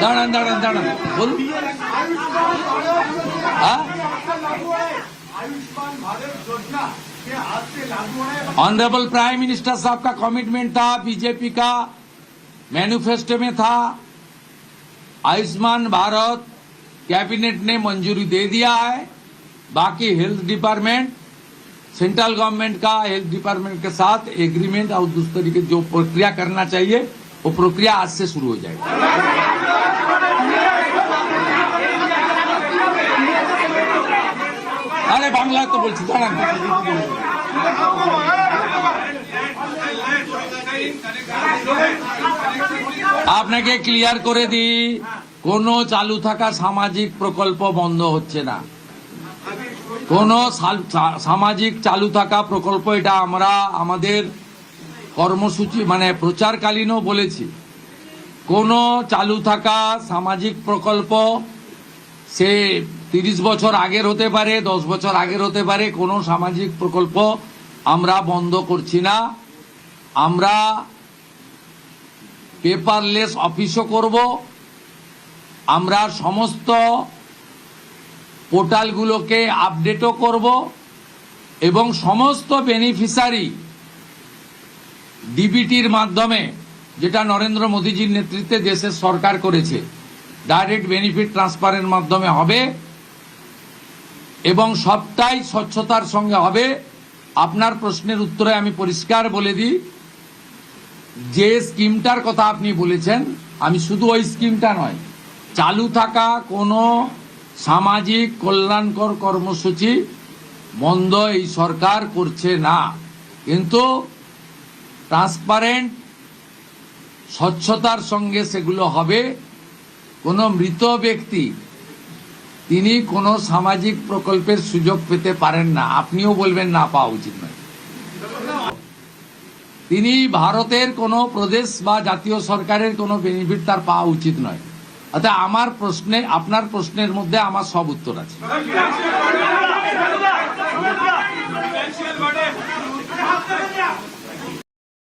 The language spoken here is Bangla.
দাঁড়ান দাঁড়ান দাঁড়ান বলুন। ऑनरेबल प्राइम मिनिस्टर साहब का कमिटमेंट था, बीजेपी का मैनिफेस्टो में था। आयुष्मान भारत कैबिनेट ने मंजूरी दे दिया है। बाकी हेल्थ डिपार्टमेंट, सेंट्रल गवर्नमेंट का हेल्थ डिपार्टमेंट के साथ एग्रीमेंट और दूसरे तरीके जो प्रक्रिया करना चाहिए वो प्रक्रिया आज से शुरू हो जाएगी। अरे बांग्ला तो बोलছি দাঁড়ান। আপনাকে ক্লিয়ার করে দিই, কোন চালু থাকা সামাজিক প্রকল্প বন্ধ হচ্ছে না। কোন সামাজিক চালু থাকা প্রকল্প, এটা আমরা আমাদের কর্মসূচি মানে প্রচারকালীনও বলেছি, কোন চালু থাকা সামাজিক প্রকল্প সে 30 বছর আগের হতে পারে, 10 বছর আগের হতে পারে, কোনো সামাজিক প্রকল্প আমরা বন্ধ করছি না। আমরা পেপারলেস অফিসও করব, আমরা সমস্ত পোর্টালগুলোকে আপডেটও করব এবং সমস্ত বেনিফিশিয়ারি ডিবিটির মাধ্যমে, যেটা নরেন্দ্র মোদীজির নেতৃত্বে দেশের সরকার করেছে, ডাইরেক্ট বেনিফিট ট্রান্সফারের মাধ্যমে হবে এবং সবটাই স্বচ্ছতার সঙ্গে হবে। আপনার প্রশ্নের উত্তরে আমি পরিষ্কার বলে দিই, যে স্কিমটার কথা আপনি বলেছেন, আমি শুধু ওই স্কিমটা নয়, চালু থাকা কোনো সামাজিক কল্যাণকর কর্মসূচি বন্ধ এই সরকার করছে না, কিন্তু ট্রান্সপারেন্ট স্বচ্ছতার সঙ্গে সেগুলো হবে। কোনো মৃত ব্যক্তি তিনি কোনো সামাজিক প্রকল্পের সুযোগ পেতে পারেন না, আপনিও বলবেন না পাওয়া উচিত নয়। তিনি ভারতের কোনো প্রদেশ বা জাতীয় সরকারের কোনো বেনিফিট তার পাওয়া উচিত নয়। অর্থাৎ আমার প্রশ্নে, আপনার প্রশ্নের মধ্যে আমার সব উত্তর আছে।